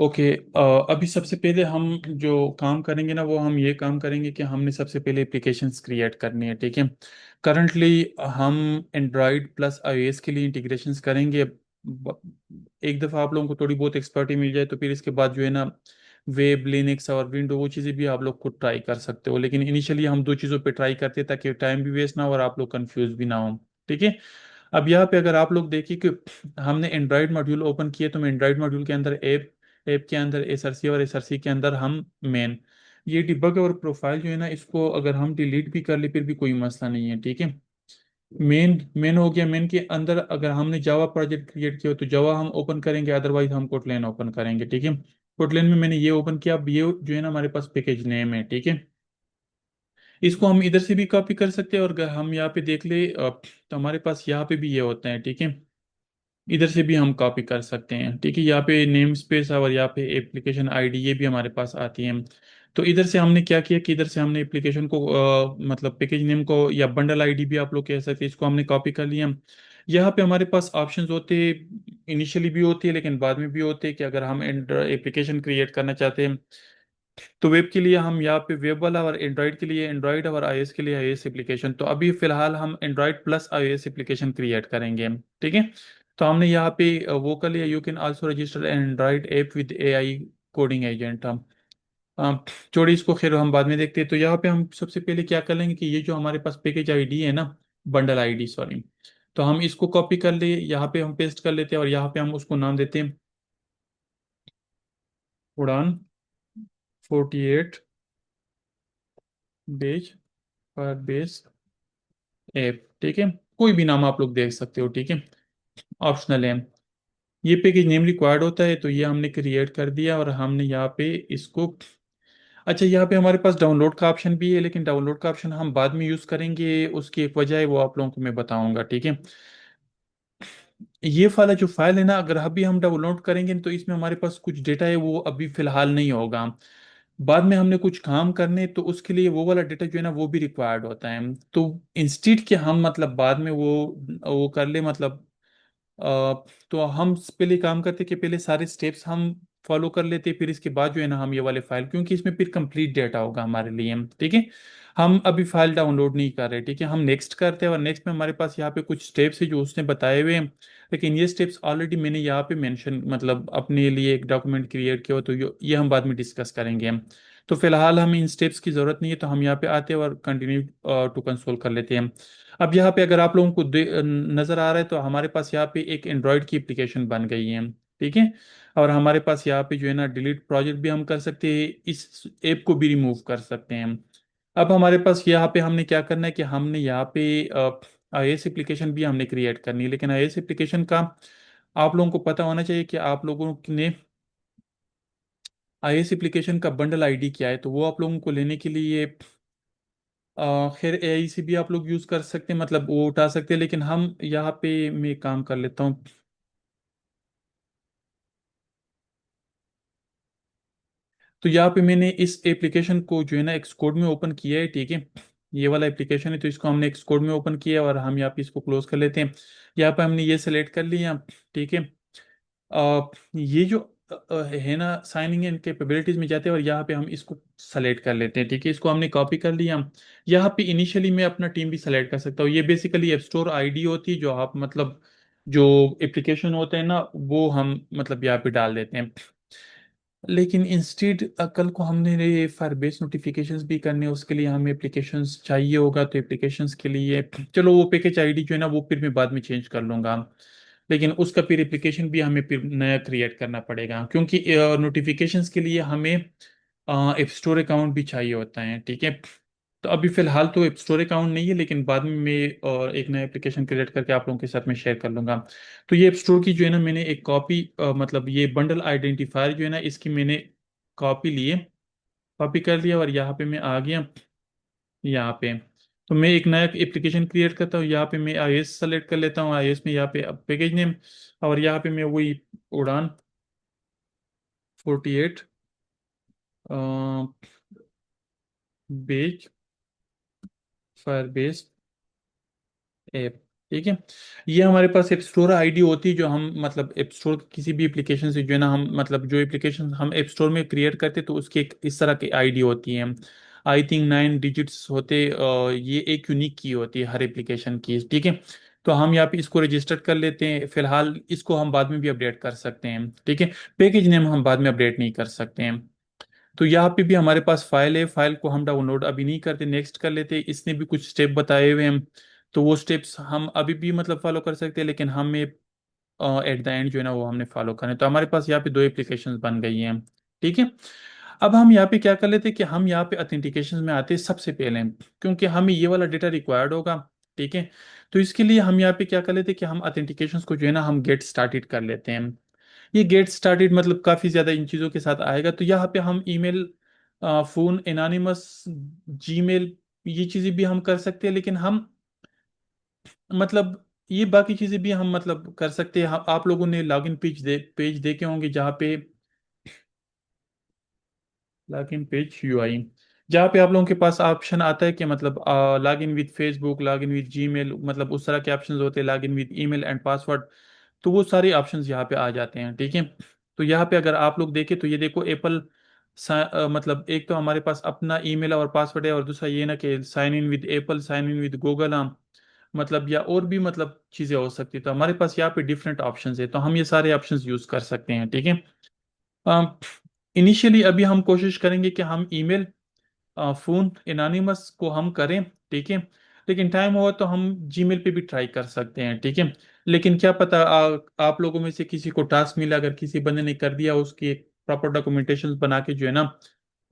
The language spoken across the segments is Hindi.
ओके। अभी सबसे पहले हम जो काम करेंगे ना, वो हम ये काम करेंगे कि हमने सबसे पहले एप्लीकेशंस क्रिएट करनी है, ठीक है। करंटली हम एंड्रॉयड प्लस आईओएस के लिए इंटीग्रेशंस करेंगे। एक दफ़ा आप लोगों को थोड़ी बहुत एक्सपर्टी मिल जाए तो फिर इसके बाद जो है ना, वेब, लिनक्स और विंडो, वो चीज़ें भी आप लोग खुद ट्राई कर सकते हो। लेकिन इनिशियली हम दो चीज़ों पे ट्राई करते हैं ताकि टाइम भी वेस्ट ना हो और आप लोग कंफ्यूज भी ना हो, ठीक है। अब यहाँ पे अगर आप लोग देखिए कि हमने एंड्रॉयड मॉड्यूल ओपन किए, तो मैं एंड्रॉयड मॉड्यूल के अंदर ऐप के अंदर एसआरसी और एसआरसी के अंदर हम मेन, ये डिबग और प्रोफाइल जो है ना, इसको अगर हम डिलीट भी कर ले फिर भी कोई मसला नहीं है, ठीक है। मेन मेन हो गया। मेन के अंदर अगर हमने जावा प्रोजेक्ट क्रिएट किया हो तो जावा हम ओपन करेंगे, अदरवाइज हम कोटलेन ओपन करेंगे, ठीक है। कोटलेन में मैंने ये ओपन किया। अब ये जो है ना, हमारे पास पैकेज नेम है, ठीक है। इसको हम इधर से भी कॉपी कर सकते हैं और अगर हम यहाँ पे देख ले तो हमारे पास यहाँ पे भी ये होता है, ठीक है। इधर से भी हम कॉपी कर सकते हैं, ठीक है। यहाँ पे नेम स्पेस और यहाँ पे एप्लीकेशन आईडी ये भी हमारे पास आती है। तो इधर से हमने क्या किया कि इधर से हमने एप्लीकेशन को मतलब पैकेज नेम को या बंडल आईडी भी आप लोग कह सकते हैं, इसको हमने कॉपी कर लिया। यहाँ पे हमारे पास ऑप्शंस होते, इनिशियली भी होती है लेकिन बाद में भी होते हैं कि अगर हम एप्लीकेशन क्रिएट करना चाहते हैं तो वेब के लिए हम यहाँ पे वेब वाला, और एंड्रॉइड के लिए एंड्रॉइड, और आईओएस के लिए आईओएस एप्लीकेशन। तो अभी फिलहाल हम Android plus iOS application create करेंगे, ठीक है। तो हमने यहाँ पे वो कर लिया, you can also register Android app with AI coding agent. हम छोड़िए इसको, खैर हम बाद में देखते हैं। तो यहाँ पे हम सबसे पहले क्या कर लेंगे कि ये जो हमारे पास पैकेज आईडी है ना, बंडल आईडी सॉरी, तो हम इसको कॉपी कर ले, यहाँ पे हम पेस्ट कर लेते हैं और यहाँ पे हम उसको नाम देते हैं उड़ान 48 बेज पर बेस ऐप, ठीक है। कोई भी नाम आप लोग देख सकते हो, ठीक है, ऑप्शनल है। ये पैकेज नेम रिक्वायर्ड होता है, तो ये हमने क्रिएट कर दिया और हमने यहाँ पे इसको, अच्छा यहाँ पे हमारे पास डाउनलोड का ऑप्शन भी है, लेकिन डाउनलोड का ऑप्शन हम बाद में यूज़ करेंगे। उसकी एक वजह है, वो आप लोगों को मैं बताऊंगा, ठीक है। ये वाला जो फाइल है ना, अगर अभी हम डाउनलोड करेंगे तो इसमें हमारे पास कुछ डेटा है वो अभी फिलहाल नहीं होगा। बाद में हमने कुछ काम करने, तो उसके लिए वो वाला डेटा जो है ना, वो भी रिक्वायर्ड होता है। तो इंस्टीड के हम मतलब बाद में वो कर ले, मतलब तो हम पहले काम करते कि पहले सारे स्टेप्स हम फॉलो कर लेते, फिर इसके बाद जो है ना हम ये वाले फाइल, क्योंकि इसमें फिर कंप्लीट डेटा होगा हमारे लिए, ठीक है। हम अभी फाइल डाउनलोड नहीं कर रहे, ठीक है, हम नेक्स्ट करते हैं और नेक्स्ट में हमारे पाए यहाँ पे कुछ स्टेप्स है जो उसने बताए हुए हैं। लेकिन ये स्टेप्स ऑलरेडी मैंने यहाँ पे मेंशन, मतलब अपने लिए एक डॉक्यूमेंट क्रिएट किया हो, तो ये हम बाद में डिस्कस करेंगे हम। तो फिलहाल हमें इन स्टेप्स की ज़रूरत नहीं है, तो हम यहाँ पे आते हैं और कंटिन्यू टू कंसोल कर लेते हैं। अब यहाँ पे अगर आप लोगों को नज़र आ रहा है तो हमारे पास यहाँ पे एक एंड्रॉयड की एप्लीकेशन बन गई है, ठीक है। और हमारे पास यहाँ पे जो है ना, डिलीट प्रोजेक्ट भी हम कर सकते हैं, इस ऐप को भी रिमूव कर सकते हैं। अब हमारे पास यहाँ पे हमने क्या करना है कि हमने यहाँ पे आईएएस एप्लीकेशन भी हमने क्रिएट करनी है। लेकिन आईएएस एप्लीकेशन का आप लोगों को पता होना चाहिए कि आप लोगों ने आईएएस एप्लीकेशन का बंडल आईडी क्या है, तो वो आप लोगों को लेने के लिए खैर एआई से भी आप लोग यूज़ कर सकते हैं, मतलब वो उठा सकते हैं। लेकिन हम यहाँ पे मैं काम कर लेता हूँ। तो यहाँ पे मैंने इस एप्लीकेशन को जो है ना एक्सकोड में ओपन किया है, ठीक है। ये वाला एप्लीकेशन है, तो इसको हमने एक्सकोड में ओपन किया है और हम यहाँ पे इसको क्लोज कर लेते हैं। यहाँ पे हमने ये सेलेक्ट कर लिया, ठीक है। ये जो है ना, साइनिंग इन कैपेबिलिटीज में जाते हैं और यहाँ पे हम इसको सेलेक्ट कर लेते हैं, ठीक है। इसको हमने कॉपी कर लिया। यहाँ पे इनिशियली मैं अपना टीम भी सेलेक्ट कर सकता हूँ। ये बेसिकली ऐप स्टोर आईडी होती है, जो आप मतलब जो एप्लीकेशन होते हैं ना, वो हम मतलब यहाँ पे डाल देते हैं। लेकिन इंस्टेड कल को हमने फायरबेस नोटिफिकेशंस भी करने हैं, उसके लिए हमें एप्लीकेशंस चाहिए होगा। तो एप्लीकेशंस के लिए चलो, वो पैकेज आईडी जो है ना, वो फिर मैं बाद में चेंज कर लूँगा। लेकिन उसका फिर एप्लीकेशन भी हमें फिर नया क्रिएट करना पड़ेगा, क्योंकि नोटिफिकेशंस के लिए हमें ऐप स्टोर अकाउंट भी चाहिए होता है, ठीक है। तो अभी फिलहाल तो ऐप स्टोर अकाउंट नहीं है, लेकिन बाद में मैं एक नया एप्लीकेशन क्रिएट करके आप लोगों के साथ में शेयर कर लूंगा। तो ये ऐप स्टोर की जो है ना, मैंने एक कॉपी, मतलब ये बंडल आइडेंटिफायर जो है ना, इसकी मैंने कॉपी लिए, कॉपी कर लिया और यहाँ पे मैं आ गया। यहाँ पे तो मैं एक नया एप्लीकेशन क्रिएट करता हूँ। यहाँ पे मैं आईएएस सेलेक्ट कर लेता हूँ, आईएएस में यहाँ पे पैकेज नेम, और यहाँ पे मैं वही उड़ान 48 बेज फायर बेस ऐप, ठीक है। ये हमारे पास ऐप स्टोर आईडी होती है, जो हम मतलब ऐप स्टोर किसी भी एप्लीकेशन से जो है ना, हम मतलब जो एप्लीकेशन हम ऐप स्टोर में क्रिएट करते तो उसकी एक इस तरह की आईडी होती है। आई थिंक 9 डिजिट्स होते, ये एक यूनिक की होती है हर एप्लीकेशन की, ठीक है। तो हम यहाँ पे इसको रजिस्टर कर लेते हैं फिलहाल, इसको हम बाद में भी अपडेट कर सकते हैं, ठीक है। पैकेज नेम हम बाद में अपडेट नहीं कर सकते हैं। तो यहाँ पे भी हमारे पास फाइल है, फाइल को हम डाउनलोड अभी नहीं करते, नेक्स्ट कर लेते हैं। इसने भी कुछ स्टेप बताए हुए हैं, तो वो स्टेप्स हम अभी भी मतलब फॉलो कर सकते हैं, लेकिन हमें एट द एंड जो है ना वो हमने फॉलो करना है। तो हमारे पास यहाँ पे 2 एप्लीकेशंस बन गई हैं, ठीक है। अब हम यहाँ पे क्या कर लेते हैं कि हम यहाँ पे ऑथेंटिकेशन में आते हैं सबसे पहले, क्योंकि हमें ये वाला डेटा रिक्वायर्ड होगा, ठीक है। तो इसके लिए हम यहाँ पे क्या कर लेते हैं कि हम ऑथेंटिकेशन को जो है ना हम गेट स्टार्टेड कर लेते हैं। ये गेट स्टार्टेड मतलब काफ़ी ज़्यादा इन चीज़ों के साथ आएगा। तो यहाँ पे हम ईमेल, फ़ोन, एनोनिमस, जीमेल, ये चीज़ें भी हम कर सकते हैं, लेकिन हम मतलब ये बाकी चीज़ें भी हम मतलब कर सकते हैं। आप लोगों ने लॉगिन पेज देखे होंगे, जहाँ पे लॉगिन पेज यूआई, जहाँ पे आप लोगों के पास ऑप्शन आता है कि मतलब login with Facebook, login with Gmail, मतलब उस तरह के ऑप्शंस होते हैं, login with email and password. तो वो सारे ऑप्शंस यहाँ पे आ जाते हैं, ठीक है। तो यहाँ पे अगर आप लोग देखें तो ये देखो एप्पल, मतलब एक तो हमारे पास अपना ईमेल और पासवर्ड है, और दूसरा ये ना कि sign in with Apple, sign in with Google, मतलब या और भी मतलब चीज़ें हो सकती है। तो हमारे पास यहाँ पे डिफरेंट ऑप्शंस है, तो हम ये सारे ऑप्शंस यूज़ कर सकते हैं, ठीक है। इनिशियली अभी हम कोशिश करेंगे कि हम ईमेल, फोन, एनोनिमस को हम करें, ठीक है। लेकिन टाइम हुआ तो हम जीमेल पे भी ट्राई कर सकते हैं, ठीक है। लेकिन क्या पता आप लोगों में से किसी को टास्क मिला, अगर किसी बंदे ने कर दिया, उसकी एक प्रॉपर डॉक्यूमेंटेशन बना के जो है ना,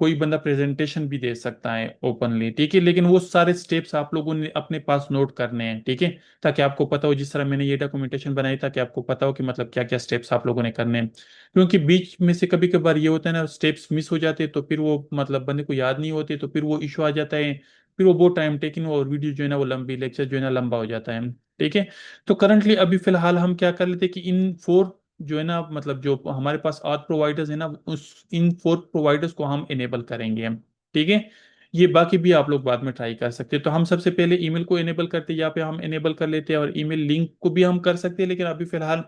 कोई बंदा प्रेजेंटेशन भी दे सकता है ओपनली, ठीक है। लेकिन वो सारे स्टेप्स आप लोगों ने अपने पास नोट करने हैं, ठीक है। ताकि आपको पता हो, जिस तरह मैंने ये डॉक्यूमेंटेशन बनाई, ताकि आपको पता हो कि मतलब क्या क्या स्टेप्स आप लोगों ने करने हैं। क्योंकि बीच में से कभी कभार ये होता है ना, स्टेप्स मिस हो जाते हैं, तो फिर वो मतलब बंदे को याद नहीं होते, तो फिर वो इशू आ जाता है। फिर वो बहुत टाइम टेकिंग, और वीडियो जो है ना वो लंबी, लेक्चर जो है ना लंबा हो जाता है, ठीक है। तो करंटली अभी फिलहाल हम क्या कर लेते हैं कि इन 4 जो है ना, मतलब जो हमारे पास ऑथ प्रोवाइडर्स है ना, उस इन 4 प्रोवाइडर्स को हम इनेबल करेंगे हम, ठीक है। ये बाकी भी आप लोग बाद में ट्राई कर सकते हैं। तो हम सबसे पहले ईमेल को इनेबल करते हैं, यहाँ पे हम इनेबल कर लेते हैं, और ईमेल लिंक को भी हम कर सकते हैं, लेकिन अभी फिलहाल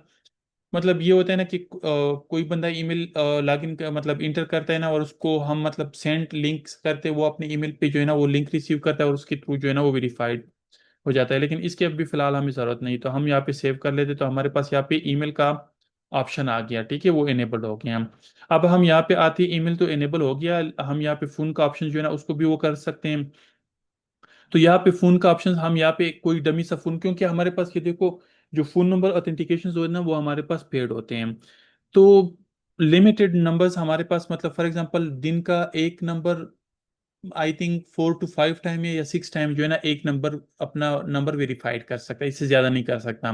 मतलब ये होता है ना कि कोई बंदा ईमेल लॉगिन मतलब इंटर करता है ना, और उसको हम मतलब सेंड लिंक्स करते हैं, वो अपने ईमेल पे जो है ना वो लिंक रिसीव करता है, और उसके थ्रू जो है ना वो वेरीफाइड हो जाता है। लेकिन इसके अभी फिलहाल हमें ज़रूरत नहीं, तो हम यहाँ पे सेव कर लेते, तो हमारे पास यहाँ पे ईमेल का ऑप्शन आ गया, ठीक है, वो इनेबल हो गया। अब हम यहाँ पे आते ईमेल तो इनेबल हो गया, हम यहाँ पे फ़ोन का ऑप्शन जो है ना उसको भी वो कर सकते हैं। तो यहाँ पे फ़ोन का ऑप्शन हम यहाँ पे कोई डमी सा फ़ोन, क्योंकि हमारे पास ये देखो, जो फ़ोन नंबर ऑथेंटिकेशन जो है ना वो हमारे पास पेड होते हैं। तो लिमिटेड नंबर्स हमारे पास, मतलब फॉर एग्जांपल दिन का एक number, I think 4 to 5 time या 6 टाइम जो है ना एक नंबर अपना नंबर वेरीफाइड कर सकता है, इससे ज़्यादा नहीं कर सकता।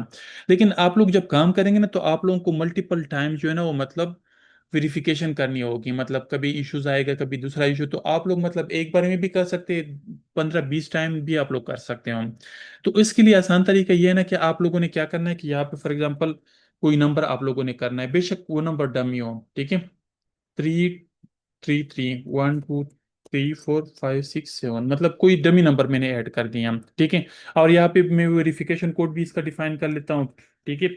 लेकिन आप लोग जब काम करेंगे ना, तो आप लोगों को मल्टीपल टाइम जो है ना वो मतलब वेरिफिकेशन करनी होगी, मतलब कभी इश्यूज आएगा, कभी दूसरा इशू, तो आप लोग मतलब एक बार में भी कर सकते हैं, 15-20 टाइम भी आप लोग कर सकते हो। तो इसके लिए आसान तरीका ये है ना कि आप लोगों ने क्या करना है कि यहाँ पे फॉर एग्जांपल कोई नंबर आप लोगों ने करना है, बेशक वो नंबर डमी हो, ठीक है। 3 3 3 1 2 3 4 5 6 7, मतलब कोई डमी नंबर मैंने ऐड कर दिया, ठीक है। और यहाँ पे मैं वेरिफिकेशन कोड भी इसका डिफाइन कर लेता हूँ, ठीक है।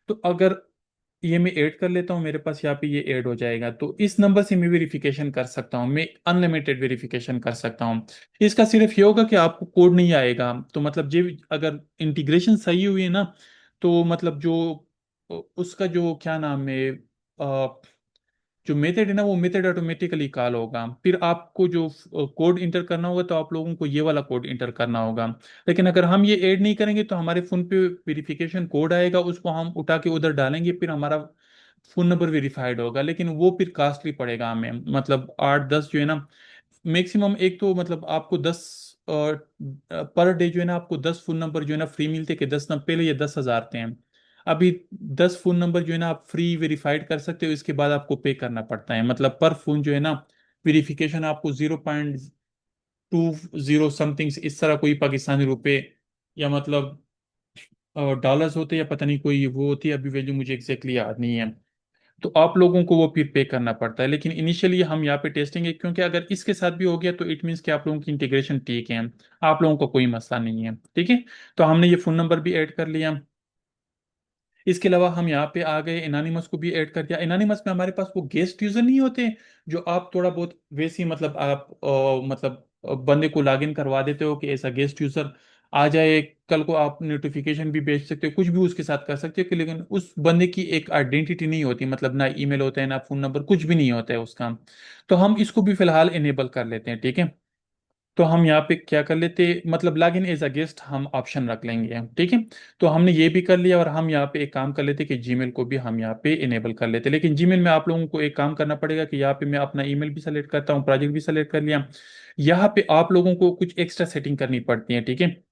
तो अगर ये मैं ऐड कर लेता हूँ, मेरे पास यहाँ पे ये ऐड हो जाएगा, तो इस नंबर से मैं वेरिफिकेशन कर सकता हूँ, मैं अनलिमिटेड वेरिफिकेशन कर सकता हूँ। इसका सिर्फ ये होगा कि आपको कोड नहीं आएगा, तो मतलब जो अगर इंटीग्रेशन सही हुई है ना, तो मतलब जो उसका जो क्या नाम है, जो मेथड है ना, वो मेथड ऑटोमेटिकली कॉल होगा। फिर आपको जो कोड इंटर करना होगा, तो आप लोगों को ये वाला कोड इंटर करना होगा। लेकिन अगर हम ये ऐड नहीं करेंगे, तो हमारे फ़ोन पे वेरिफिकेशन कोड आएगा, उसको हम उठा के उधर डालेंगे, फिर हमारा फ़ोन नंबर वेरीफाइड होगा, लेकिन वो फिर कास्टली पड़ेगा हमें, मतलब 8-10 जो है ना मैक्सिमम। एक तो मतलब आपको 10 पर डे जो है ना, आपको 10 फ़ोन नंबर जो है ना फ्री मिलते, कि 10 नंबर पहले ये 10,000 थे, अभी 10 फ़ोन नंबर जो है ना आप फ्री वेरीफाइड कर सकते हो, इसके बाद आपको पे करना पड़ता है, मतलब पर फ़ोन जो है ना वेरिफिकेशन आपको 0.20 समथिंग इस तरह कोई पाकिस्तानी रुपए, या मतलब डॉलर्स होते, या पता नहीं कोई वो होती है, अभी वैल्यू मुझे एग्जैक्टली याद नहीं है। तो आप लोगों को वो फिर पे करना पड़ता है। लेकिन इनिशियली हम यहाँ पे टेस्टिंग है, क्योंकि अगर इसके साथ भी हो गया तो इट मीन्स कि आप लोगों की इंटीग्रेशन ठीक है, आप लोगों को कोई मसला नहीं है, ठीक है। तो हमने ये फ़ोन नंबर भी ऐड कर लिया। इसके अलावा हम यहाँ पे आ गए, एनानिमस को भी ऐड कर दिया। एनानिमस में हमारे पास वो गेस्ट यूजर नहीं होते जो आप थोड़ा बहुत वैसे ही मतलब आप बंदे को लॉगिन करवा देते हो कि ऐसा गेस्ट यूजर आ जाए, कल को आप नोटिफिकेशन भी भेज सकते हो, कुछ भी उसके साथ कर सकते हो कि, लेकिन उस बंदे की एक आइडेंटिटी नहीं होती, मतलब ना ईमेल होता है ना फोन नंबर, कुछ भी नहीं होता है उसका। तो हम इसको भी फिलहाल इनेबल कर लेते हैं, ठीक है। तो हम यहाँ पे क्या कर लेते, मतलब log in as a guest हम ऑप्शन रख लेंगे, ठीक है। तो हमने ये भी कर लिया, और हम यहाँ पे एक काम कर लेते कि जीमेल को भी हम यहाँ पे इनेबल कर लेते। लेकिन जीमेल में आप लोगों को एक काम करना पड़ेगा कि यहाँ पे मैं अपना ईमेल भी सेलेक्ट करता हूँ, प्रोजेक्ट भी सेलेक्ट कर लिया। यहाँ पे आप लोगों को कुछ एक्स्ट्रा सेटिंग करनी पड़ती है, ठीक है।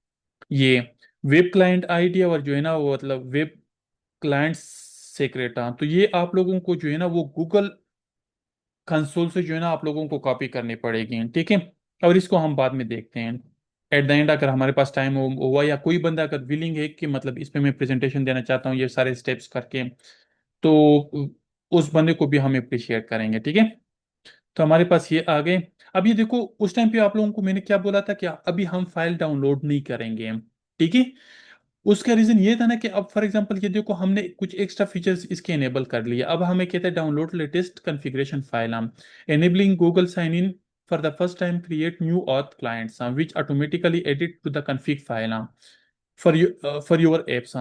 ये वेब क्लाइंट आईडी और जो है ना वो मतलब वेब क्लाइंट सेक्रेट, हाँ, तो ये आप लोगों को जो है ना वो गूगल कंसोल से जो है ना आप लोगों को कॉपी करनी पड़ेगी, ठीक है। और इसको हम बाद में देखते हैं एट द एंड, अगर हमारे पास टाइम हुआ या कोई बंदा अगर विलिंग है कि मतलब इस पे मैं प्रेजेंटेशन देना चाहता हूँ ये सारे स्टेप्स करके, तो उस बंदे को भी हम अप्रिशिएट करेंगे, ठीक है। तो हमारे पास ये आ गए। अब ये देखो, उस टाइम पे आप लोगों को मैंने क्या बोला था कि अभी हम फाइल डाउनलोड नहीं करेंगे, ठीक है। उसका रीजन ये था ना कि अब फॉर एग्जांपल ये देखो हमने कुछ एक्स्ट्रा फीचर्स इसके इनेबल कर लिए। अब हमें कहते हैं डाउनलोड लेटेस्ट कॉन्फ़िगरेशन फाइल, हम enabling Google sign in for the first time create new auth clients which automatically edit to the config file for your apps,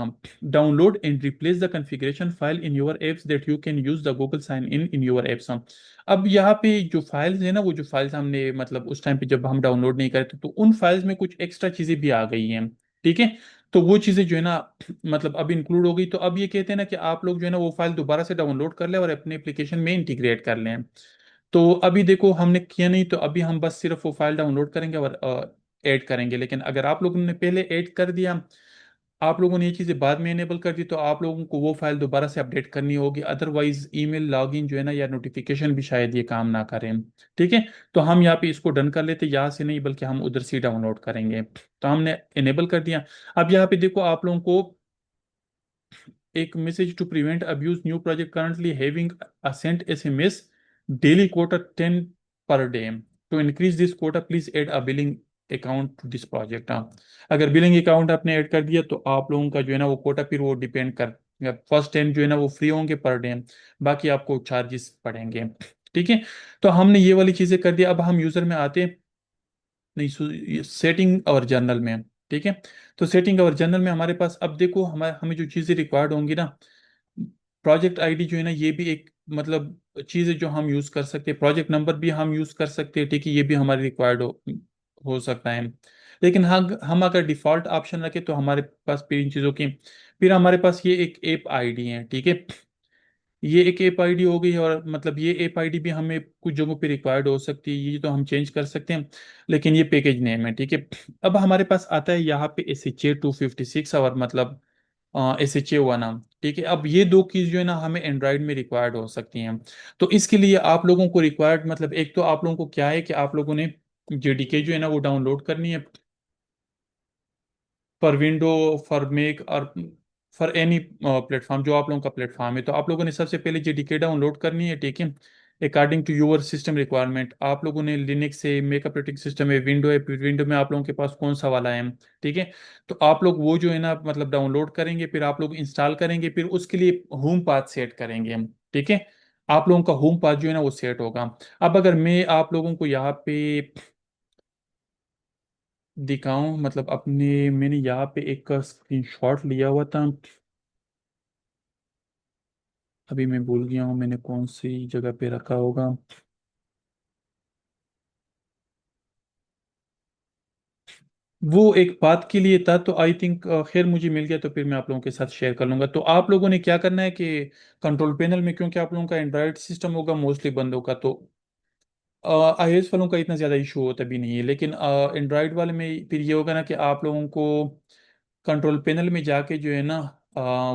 download and replace the configuration file in your apps that you can use the Google sign in your apps, अब यहाँ पे जो फाइल्स है ना, वो जो फाइल्स हमने मतलब उस टाइम पे जब हम डाउनलोड नहीं करे थे, तो उन फाइल्स में कुछ एक्स्ट्रा चीजें भी आ गई हैं, ठीक है। तो वो चीजें जो है ना मतलब अब इंक्लूड हो गई। तो अब ये कहते हैं ना कि आप लोग जो है ना वो फाइल दोबारा से डाउनलोड कर लें और अपने एप्लीकेशन में इंटीग्रेट कर लें। तो अभी देखो हमने किया नहीं, तो अभी हम बस सिर्फ वो फाइल डाउनलोड करेंगे और ऐड करेंगे। लेकिन अगर आप लोगों ने पहले ऐड कर दिया, आप लोगों ने ये चीज़ें बाद में इनेबल कर दी, तो आप लोगों को वो फाइल दोबारा से अपडेट करनी होगी, अदरवाइज ईमेल लॉगिन जो है ना या नोटिफिकेशन भी शायद ये काम ना करें, ठीक है। तो हम यहाँ पे इसको डन कर लेते, यहाँ से नहीं बल्कि हम उधर से डाउनलोड करेंगे। तो हमने इनेबल कर दिया। अब यहाँ पे देखो आप लोगों को एक message to prevent abuse, new project currently having a sent SMS daily quota 10 per day, to increase this quota please add a billing account to this project, हाँ। अगर बिलिंग अकाउंट आपने ऐड कर दिया तो आप लोगों का जो है ना वो कोटा फिर वो डिपेंड कर, फर्स्ट 10 जो है ना वो फ्री होंगे पर डे, बाकी आपको चार्जेस पड़ेंगे, ठीक है। तो हमने ये वाली चीजें कर दिया। अब हम यूजर में आते हैं, नहीं, सेटिंग और जर्नल में, ठीक है। तो सेटिंग और जर्नल में हमारे पास अब देखो हमारे हमें जो चीज़ें रिक्वायर्ड होंगी ना, प्रोजेक्ट आईडी जो है ना ये भी एक मतलब चीज़ है जो हम यूज़ कर सकते हैं, प्रोजेक्ट नंबर भी हम यूज़ कर सकते हैं, ठीक है, ये भी हमारे रिक्वायर्ड हो सकता है। लेकिन हाँ, हम अगर डिफ़ॉल्ट ऑप्शन रखें तो हमारे पास फिर इन चीज़ों की, फिर हमारे पास ये एक ऐप आईडी है, ठीक है। ये एक ऐप आईडी हो गई, और मतलब ये ऐप आईडी भी हमें कुछ जगहों पे रिक्वायर्ड हो सकती है, ये तो हम चेंज कर सकते हैं, लेकिन ये पैकेज नेम है, ठीक है। अब हमारे पास आता है यहाँ पे SHA 256 और मतलब SHA 1, ठीक है। अब ये दो कीज जो है ना हमें एंड्रॉयड में रिक्वायर्ड हो सकती हैं। तो इसके लिए आप लोगों को रिक्वायर्ड मतलब एक तो आप लोगों को क्या है कि आप लोगों ने JDK जो है ना वो डाउनलोड करनी है फॉर विंडो, फॉर मेक और फॉर एनी प्लेटफॉर्म, जो आप लोगों का प्लेटफॉर्म है। तो आप लोगों ने सबसे पहले JDK डाउनलोड करनी है, ठीक है। According to your system requirement, आप लोगों ने लिनक्स है, मेक ऑपरेटिंग सिस्टम है, विंडो में आप लोगों के पास कौन सा वाला है, ठीक है। तो आप लोग वो जो है ना मतलब डाउनलोड करेंगे, फिर आप लोग इंस्टॉल करेंगे, फिर उसके लिए होम पाथ सेट करेंगे हम, ठीक है। आप लोगों का होम पाथ जो है ना वो सेट होगा। अब अगर मैं आप लोगों को यहाँ पे दिखाऊं, मतलब अपने मैंने यहाँ पे एक स्क्रीनशॉट लिया हुआ था, अभी मैं भूल गया हूँ मैंने कौन सी जगह पे रखा होगा। वो एक बात के लिए था, तो आई थिंक खैर मुझे मिल गया, तो फिर मैं आप लोगों के साथ शेयर कर लूंगा। तो आप लोगों ने क्या करना है कि कंट्रोल पैनल में, क्योंकि आप लोगों का एंड्रॉयड सिस्टम होगा मोस्टली बंदों का, तो iOS वालों का इतना ज़्यादा इशू होता भी नहीं है, लेकिन एंड्रॉयड वाले में फिर ये होगा ना कि आप लोगों को कंट्रोल पैनल में जाके जो है ना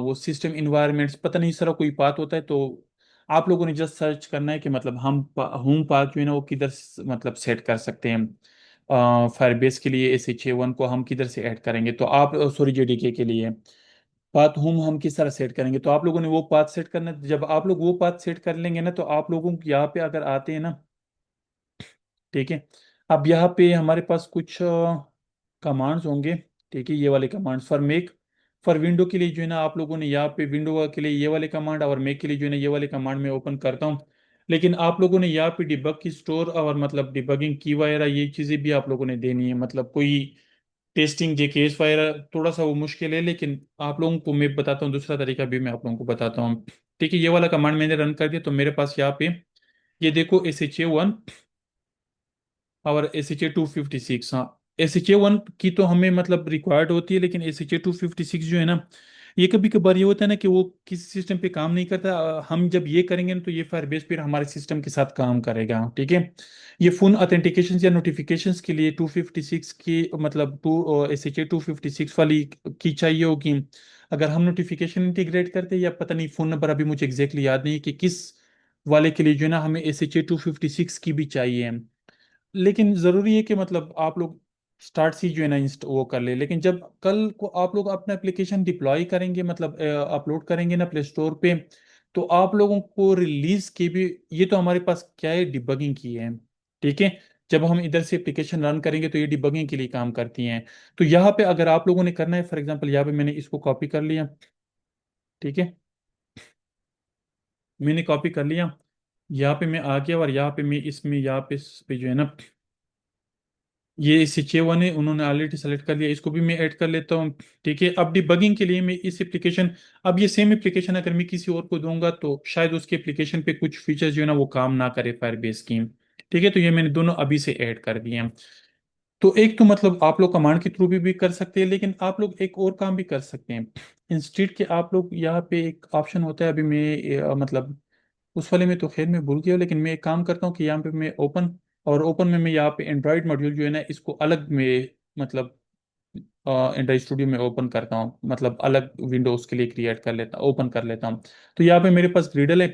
वो सिस्टम इन्वायरमेंट्स पता नहीं सारा कोई पाथ होता है, तो आप लोगों ने जस्ट सर्च करना है कि मतलब हम होम पाथ जो है ना वो किधर मतलब सेट कर सकते हैं। फायरबेस के लिए SHA 1 को हम किधर से ऐड करेंगे, तो आप सॉरी JDK के लिए, पाथ होम हम किस तरह सेट करेंगे, तो आप लोगों ने वो पाथ सेट करना है। जब आप लोग वो पाथ सेट कर लेंगे ना, तो आप लोगों को यहाँ पे अगर आते हैं ना, ठीक है, अब यहाँ पे हमारे पास कुछ कमांड्स होंगे, ठीक है, ये वाले commands for make, for window के लिए जो है ना आप लोगों ने यहाँ पे विंडो के लिए ये वाले कमांड, और मेक के लिए जो है ना ये वाले कमांड में ओपन करता हूँ। लेकिन आप लोगों ने यहाँ पे डिबग की स्टोर और मतलब डिबगिंग की वगैरह ये चीज़ें भी आप लोगों ने देनी है, मतलब कोई टेस्टिंग जे केस वगैरह थोड़ा सा वो मुश्किल है, लेकिन आप लोगों को मैं बताता हूँ दूसरा तरीका भी मैं आप लोगों को बताता हूँ। ठीक है, ये वाला कमांड मैंने रन कर दिया, तो मेरे पास यहाँ पे ये देखो SHA 1 और SHA 256। हाँ, SHA 1 की तो हमें मतलब रिक्वायर्ड होती है, लेकिन SHA 256 जो है ना, ये कभी कभार ये होता है ना कि वो किसी सिस्टम पे काम नहीं करता। हम जब ये करेंगे ना, तो ये फायरबेस फिर हमारे सिस्टम के साथ काम करेगा, ठीक है। ये फोन ऑथेंटिकेशन या नोटिफिकेशंस के लिए 256 की मतलब टू SHA 256 वाली की चाहिए होगी। अगर हम नोटिफिकेशन इंटीग्रेट करते हैं, या पता नहीं फ़ोन नंबर अभी मुझे एग्जैक्टली याद नहीं है कि किस वाले के लिए जो है ना हमें SHA 256 की भी चाहिए। लेकिन ज़रूरी है कि मतलब आप लोग स्टार्ट से ही जो है ना इंस्ट वो कर ले। लेकिन जब कल को आप लोग अपना एप्लीकेशन डिप्लॉय करेंगे, मतलब अपलोड करेंगे ना प्ले स्टोर पे, तो आप लोगों को रिलीज के भी, ये तो हमारे पास क्या है, डिबगिंग की है, ठीक है। जब हम इधर से एप्लीकेशन रन करेंगे तो ये डिबगिंग के लिए काम करती हैं। तो यहाँ पे अगर आप लोगों ने करना है, फॉर एग्जांपल यहाँ पे मैंने इसको कॉपी कर लिया, ठीक है, मैंने कॉपी कर लिया, यहाँ पे मैं आ गया, और यहाँ पे मैं इसमें यहाँ पे इस पे जो है ना, ये SHA 1 है, उन्होंने ऑलरेडी सेलेक्ट कर लिया, इसको भी मैं ऐड कर लेता हूँ। ठीक है, अब डिबगिंग के लिए मैं इस एप्लीकेशन, अब ये सेम एप्लीकेशन अगर मैं किसी और को दूंगा तो शायद उसके एप्लीकेशन पे कुछ फीचर्स जो है ना वो काम ना करे फायरबेस की। ठीक है, तो ये मैंने दोनों अभी से ऐड कर दिए हैं। तो एक तो मतलब आप लोग कमांड के थ्रू भी कर सकते हैं, लेकिन आप लोग एक और काम भी कर सकते हैं। इंस्टेड के आप लोग यहाँ पे एक ऑप्शन होता है, अभी मैं मतलब उस वाले में तो खैर मैं भूल गया, लेकिन मैं एक काम करता हूँ कि यहाँ पे मैं ओपन, और ओपन में मैं यहाँ पे एंड्रॉइड मॉड्यूल जो है ना इसको अलग में मतलब एंड्रॉइड स्टूडियो में ओपन करता हूँ, मतलब अलग विंडोज के लिए क्रिएट कर लेता ओपन कर लेता हूँ। तो यहाँ पे मेरे पास ग्रिडल है,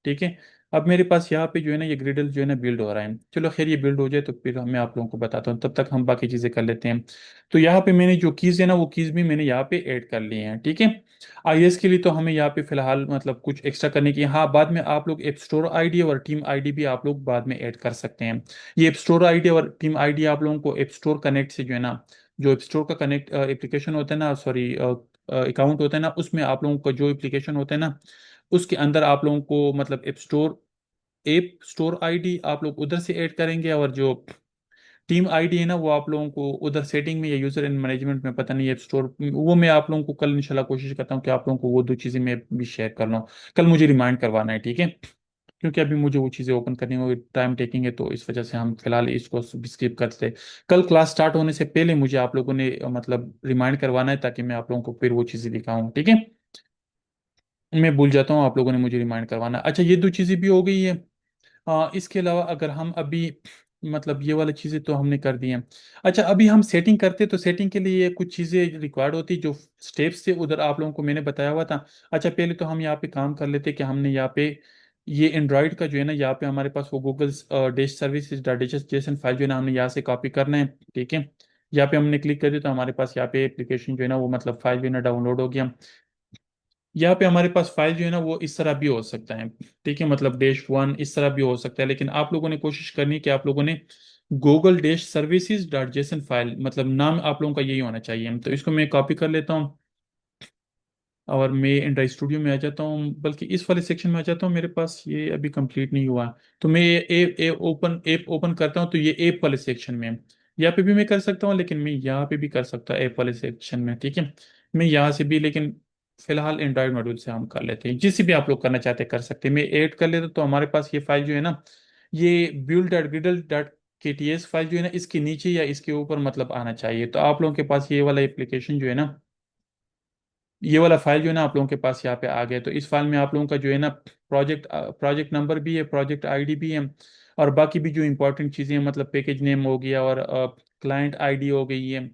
ठीक है। अब मेरे पास यहाँ पे जो है ना ये ग्रिडल जो है ना बिल्ड हो रहा है। चलो खैर ये बिल्ड हो जाए तो फिर मैं आप लोगों को बताता हूँ, तब तक हम बाकी चीज़ें कर लेते हैं। तो यहाँ पे मैंने जो कीज़ है ना वो कीज़ भी मैंने यहाँ पे ऐड कर ली हैं, ठीक है। iOS के लिए तो हमें यहाँ पे फिलहाल मतलब कुछ एक्स्ट्रा करने की, हाँ बाद में आप लोग ऐप स्टोर आईडी और टीम आईडी भी आप लोग बाद में ऐड कर सकते हैं। ये ऐप स्टोर आईडी और टीम आईडी आप लोगों को ऐप स्टोर कनेक्ट से जो है ना, जो ऐप स्टोर का कनेक्ट एप्लीकेशन होता है ना, सॉरी अकाउंट होता है ना, उसमें आप लोगों का जो एप्लीकेशन होता है ना, उसके अंदर आप लोगों को मतलब ऐप स्टोर आईडी आप लोग उधर से ऐड करेंगे, और जो टीम आईडी है ना वो आप लोगों को उधर सेटिंग में या यूजर एंड मैनेजमेंट में, पता नहीं, ऐप स्टोर वो मैं आप लोगों को कल इंशाल्लाह कोशिश करता हूँ कि आप लोगों को वो दो चीज़ें मैं भी शेयर कर लूँ। कल मुझे रिमाइंड करवाना है, ठीक है, क्योंकि अभी मुझे वो चीज़ें ओपन करने में टाइम टेकिंग है, तो इस वजह से हम फिलहाल इसको स्किप करते। कल क्लास स्टार्ट होने से पहले मुझे आप लोगों ने मतलब रिमाइंड करवाना है, ताकि मैं आप लोगों को फिर वो चीज़ें दिखाऊं, ठीक है। मैं भूल जाता हूँ, आप लोगों ने मुझे रिमाइंड करवाना है। अच्छा, ये दो चीज़ें भी हो गई है। इसके अलावा अगर हम अभी मतलब ये वाली चीज़ें तो हमने कर दी हैं। अच्छा, अभी हम सेटिंग करते तो सेटिंग के लिए कुछ चीज़ें रिक्वायर्ड होती, जो स्टेप्स थे उधर आप लोगों को मैंने बताया हुआ था। अच्छा, पहले तो हम यहाँ पे काम कर लेते कि हमने यहाँ पे ये एंड्रॉइड का जो है ना, यहाँ पे हमारे पास वो Google dash services dot JSON file जो है ना हमने यहाँ से कॉपी करना है, ठीक है। यहाँ पे हमने क्लिक कर दिया तो हमारे पास यहाँ पे एप्लीकेशन जो है ना वो मतलब फाइल जो है ना डाउनलोड हो गया। यहाँ पे हमारे पास फाइल जो है ना वो इस तरह भी हो सकता है, ठीक है, मतलब -1 इस तरह भी हो सकता है, लेकिन आप लोगों ने कोशिश करनी है कि आप लोगों ने Google dash services dot JSON file, मतलब नाम आप लोगों का यही होना चाहिए। तो इसको मैं कॉपी कर लेता हूँ, और मैं एंड्रॉइड स्टूडियो में आ जाता हूँ, बल्कि इस वाले सेक्शन में आ जाता हूँ, मेरे पास ये अभी कंप्लीट नहीं हुआ। तो मैं ये ऐप ओपन करता हूँ, तो ये ऐप वाले सेक्शन में यहाँ पे भी मैं कर सकता हूँ, लेकिन मैं यहाँ पे भी कर सकता हूँ ऐप वाले सेक्शन में, ठीक है। मैं यहाँ से भी, लेकिन फिलहाल एंड्रॉइड मॉड्यूल से हम कर लेते हैं, जिसे भी आप लोग करना चाहते हैं कर सकते हैं। मैं ऐड कर लेता हूँ, तो हमारे पास ये फाइल जो है ना, ये build.gradle.kts फाइल जो है ना इसके नीचे या इसके ऊपर मतलब आना चाहिए। तो आप लोगों के पास ये वाला एप्लीकेशन जो है ना, ये वाला फाइल जो है ना आप लोगों के पास यहाँ पे आ गया। तो इस फाइल में आप लोगों का जो है ना प्रोजेक्ट नंबर भी है, प्रोजेक्ट आईडी भी है, और बाकी भी जो इंपॉर्टेंट चीज़ें हैं, मतलब पैकेज नेम हो गया, और क्लाइंट आईडी हो गई है,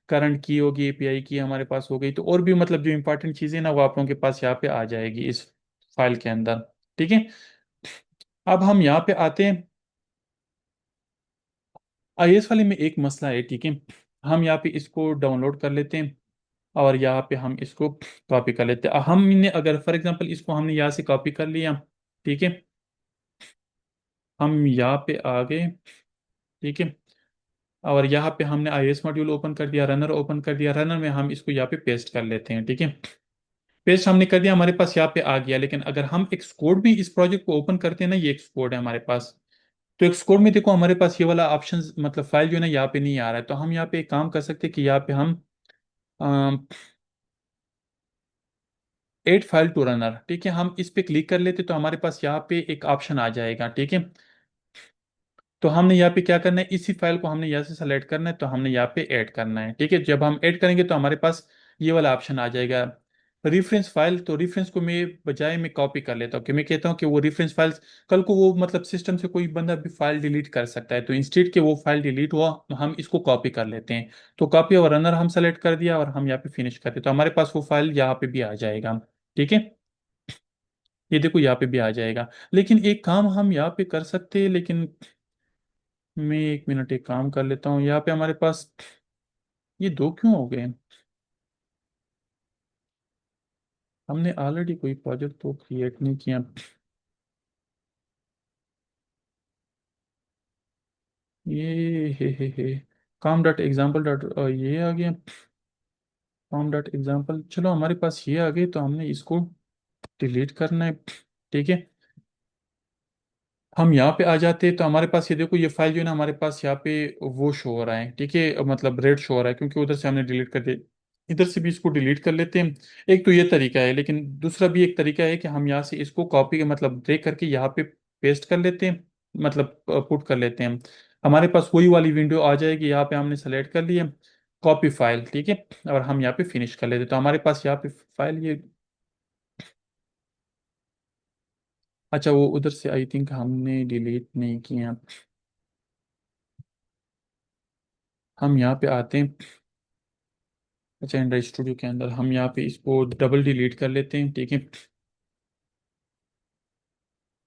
करंट की होगी, एपीआई की हमारे पास हो गई, तो और भी मतलब जो इंपॉर्टेंट चीज़ें ना वो आप लोगों के पास यहाँ पे आ जाएगी इस फाइल के अंदर, ठीक है। अब हम यहाँ पे आते हैं। आईएएस वाले में एक मसला है, ठीक है, हम यहाँ पे इसको डाउनलोड कर लेते हैं। और यहाँ पे हम इसको कॉपी कर लेते हैं। हमने अगर फॉर एग्जांपल इसको हमने यहाँ से कॉपी कर लिया, ठीक है, हम यहाँ पे आ गए, ठीक है, और यहाँ पे हमने आईएस मॉड्यूल ओपन कर दिया, रनर ओपन कर दिया, रनर में हम इसको यहाँ पे पेस्ट कर लेते हैं, ठीक है। पेस्ट हमने कर दिया, हमारे पास यहाँ पे आ गया। लेकिन अगर हम एक्सकोड भी इस प्रोजेक्ट को ओपन करते हैं ना, ये एक्सकोड है हमारे पास, तो एक्सकोड में देखो हमारे पास ये वाला ऑप्शन मतलब फाइल जो है ना यहाँ पे नहीं आ रहा है। तो हम यहाँ पे एक काम कर सकते हैं कि यहाँ पे हम एड फाइल टू रनर, ठीक है, हम इस पे क्लिक कर लेते तो हमारे पास यहाँ पे एक ऑप्शन आ जाएगा, ठीक है। तो हमने यहाँ पे क्या करना है, इसी फाइल को हमने यहाँ से सेलेक्ट करना है, तो हमने यहाँ पे ऐड करना है, ठीक है। जब हम ऐड करेंगे तो हमारे पास ये वाला ऑप्शन आ जाएगा, रेफरेंस फाइल। तो रेफरेंस को मैं बजाय मैं कॉपी कर लेता हूँ, कि मैं कहता हूँ कि वो रेफरेंस फाइल्स कल को वो मतलब सिस्टम से कोई बंदा भी फाइल डिलीट कर सकता है, तो इंस्टेड के वो फाइल डिलीट हुआ तो हम इसको कॉपी कर लेते हैं। तो कॉपी और रनर हम सेलेक्ट कर दिया और हम यहाँ पे फिनिश करते तो हमारे पास वो फाइल यहाँ पे भी आ जाएगा, ठीक है। ये देखो यहाँ पे भी आ जाएगा। लेकिन एक काम हम यहाँ पे कर सकते हैं, लेकिन मैं एक मिनट एक काम कर लेता हूँ। यहाँ पे हमारे पास ये दो क्यों हो गए? हमने ऑलरेडी कोई प्रोजेक्ट तो क्रिएट नहीं किया। ये हे काम डॉट एग्जाम्पल डॉट ये आ गया, काम डॉट एग्जाम्पल। चलो हमारे पास ये आ गई, तो हमने इसको डिलीट करना है, ठीक है। हम यहाँ पे आ जाते हैं तो हमारे पास ये देखो, ये फाइल जो है ना हमारे पास यहाँ पे वो शो हो रहा है, ठीक है, मतलब रेड शो हो रहा है, क्योंकि उधर से हमने डिलीट कर दिया। इधर से भी इसको डिलीट कर लेते हैं। एक तो ये तरीका है, लेकिन दूसरा भी एक तरीका है कि हम यहाँ से इसको कॉपी मतलब ड्रैग करके यहाँ पे पेस्ट कर लेते हैं, मतलब पुट कर लेते हैं। हमारे पास वही वाली विंडो आ जाएगी, यहाँ पे हमने सेलेक्ट कर लिया कॉपी फाइल, ठीक है, और हम यहाँ पे फिनिश कर लेते हैं। तो हमारे पास यहाँ पे फाइल ये, अच्छा वो उधर से आई थिंक हमने डिलीट नहीं किया। हम यहाँ पे आते हैं, अच्छा एंड्रॉइड स्टूडियो के अंदर हम यहाँ पे इसको डबल डिलीट कर लेते हैं, ठीक है।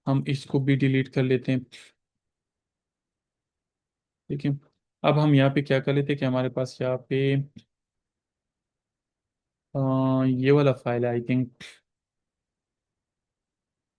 हम इसको भी डिलीट कर लेते हैं, ठीक है। अब हम यहाँ पे क्या कर लेते हैं कि हमारे पास यहाँ पे ये वाला फाइल है आई थिंक,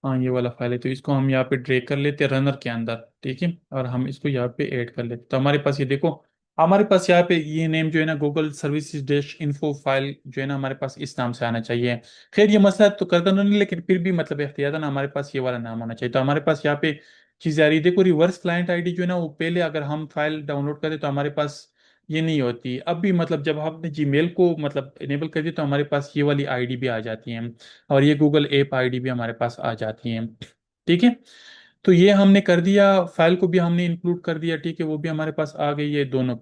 हाँ ये वाला फाइल है। तो इसको हम यहाँ पे ड्रैग कर लेते हैं रनर के अंदर, ठीक है, और हम इसको यहाँ पे ऐड कर लेते हैं। तो हमारे पास ये देखो, हमारे पास यहाँ पे ये नेम जो है ना Google services dash info file जो है ना हमारे पास इस नाम से आना चाहिए। खैर ये मसला तो करता नहीं, लेकिन फिर भी मतलब एहतियातन हमारे पास ये वाला नाम आना चाहिए। तो हमारे पास यहाँ पे चीज़ आ रही है, देखो रिवर्स क्लाइंट आईडी जो है ना वो पहले अगर हम फाइल डाउनलोड करें तो हमारे पास ये नहीं होती। अब भी मतलब जब हमने जीमेल को मतलब इनेबल कर दिया तो हमारे पास ये वाली आईडी भी आ जाती है, और ये गूगल ऐप आईडी भी हमारे पास आ जाती है, ठीक है। तो ये हमने कर दिया, फाइल को भी हमने इंक्लूड कर दिया, ठीक है, वो भी हमारे पास आ गई। ये दोनों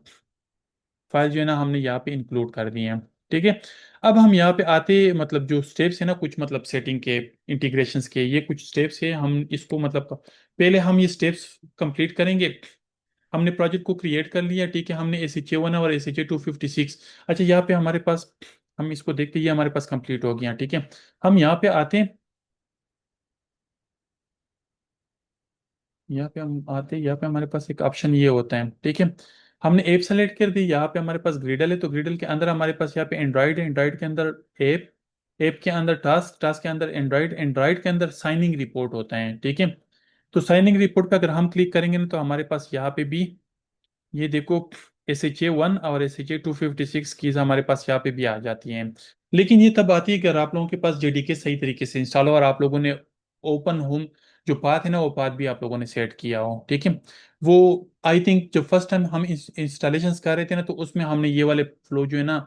फाइल जो है ना हमने यहाँ पे इंक्लूड कर दिए हैं, ठीक है। अब हम यहाँ पे आते मतलब जो स्टेप्स है ना कुछ मतलब सेटिंग के, इंटीग्रेशंस के, ये कुछ स्टेप्स है, हम इसको मतलब पहले हम ये स्टेप्स कंप्लीट करेंगे। हमने प्रोजेक्ट को क्रिएट कर लिया, ठीक है, हमने SHA 1 और SHA 256, अच्छा यहाँ पे हमारे पास, हम इसको देखते ये हमारे पास कंप्लीट हो गया, ठीक है। हम यहाँ पे आते हैं, यहाँ पे हम आते हैं, यहाँ पे हमारे पास एक ऑप्शन ये होता है, ठीक है। हमने ऐप सेलेक्ट कर दी, यहाँ पे हमारे पास ग्रिडल है, तो ग्रिडल के अंदर हमारे पास यहाँ पे एंड्रॉइड है, एंड्रॉइड के अंदर ऐप, ऐप के अंदर टास्क, टास्क के अंदर एंड्रॉइड, एंड्रॉइड के अंदर साइनिंग रिपोर्ट होता है, ठीक है। तो साइनिंग रिपोर्ट पे अगर हम क्लिक करेंगे ना तो हमारे पास यहाँ पे भी ये देखो SHA 1 और SHA 256 कीज हमारे पास यहाँ पे भी आ जाती हैं। लेकिन ये तब आती है कि अगर आप लोगों के पास JDK सही तरीके से इंस्टॉल हो और आप लोगों ने ओपन होम जो पाथ है ना वो पाथ भी आप लोगों ने सेट किया हो, ठीक है। वो आई थिंक जब फर्स्ट टाइम हम इंस्टॉलेशन कर रहे थे ना तो उसमें हमने ये वाले फ्लो जो है ना,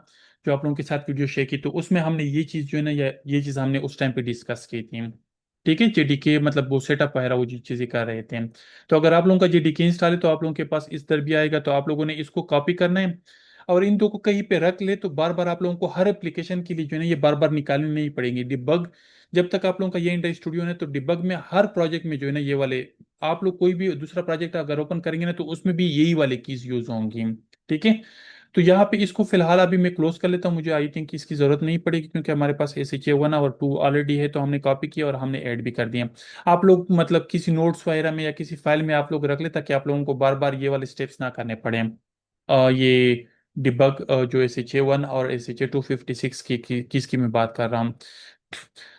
जो आप लोगों के साथ वीडियो शेयर की, तो उसमें हमने ये चीज़ जो है ना ये चीज़ हमने उस टाइम पे डिस्कस की थी, ठीक है। JDK मतलब वो सेटअप वगैरह वो जो चीज़ें कर रहे थे। तो अगर आप लोगों का JDK इंस्टॉल है तो आप लोगों के पास इस तरह भी आएगा, तो आप लोगों ने इसको कॉपी करना है और इन दो को कहीं पे रख ले, तो बार बार आप लोगों को हर एप्लीकेशन के लिए जो है ना ये बार बार निकालनी नहीं पड़ेंगी डिबग। जब तक आप लोगों का ये इंडा स्टूडियो है तो डिबग में हर प्रोजेक्ट में जो है ना ये वाले, आप लोग कोई भी दूसरा प्रोजेक्ट अगर ओपन करेंगे ना तो उसमें भी यही वाले कीज यूज होंगी, ठीक है। तो यहाँ पे इसको फिलहाल अभी मैं क्लोज कर लेता हूँ, मुझे आई थिंक इसकी जरूरत नहीं पड़ेगी, क्योंकि हमारे पास SHA 1 और 2 ऑलरेडी है, तो हमने कॉपी किया और हमने ऐड भी कर दिया। आप लोग मतलब किसी नोट्स वगैरह में या किसी फाइल में आप लोग रख ले ताकि आप लोगों को बार बार ये वाले स्टेप्स ना करने पड़े। ये डिबग जो SHA 1 और SHA 256 किसकी मैं बात कर रहा हूँ।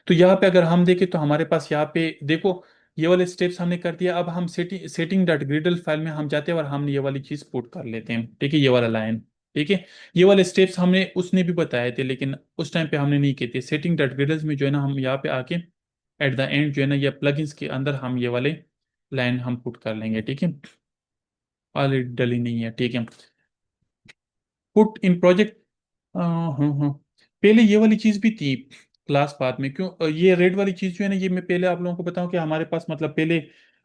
तो यहाँ पे अगर हम देखें तो हमारे पास यहाँ पे देखो, ये वाले स्टेप्स हमने कर दिया। अब हम सेटिंग डॉट ग्रिडल फाइल में हम जाते हैं और हम ये वाली चीज पुट कर लेते हैं, ठीक है, ये वाला लाइन। ठीक है, ये वाले स्टेप्स हमने उसने भी बताए थे, लेकिन उस टाइम पे हमने नहीं किए थे। सेटिंग डॉट ग्रिडल्स में जो है ना, हम यहाँ पे आके एट द एंड जो है ना, ये प्लगइन्स के अंदर हम ये वाले लाइन हम पुट कर लेंगे, ठीक है। ऑलरेडी डली नहीं है, ठीक है। पुट इन प्रोजेक्ट, हाँ हाँ, पहले ये वाली चीज भी थी क्लास पाथ में। क्यों ये रेड वाली चीज जो है ना, ये मैं पहले आप लोगों को बताऊं कि हमारे पास मतलब पहले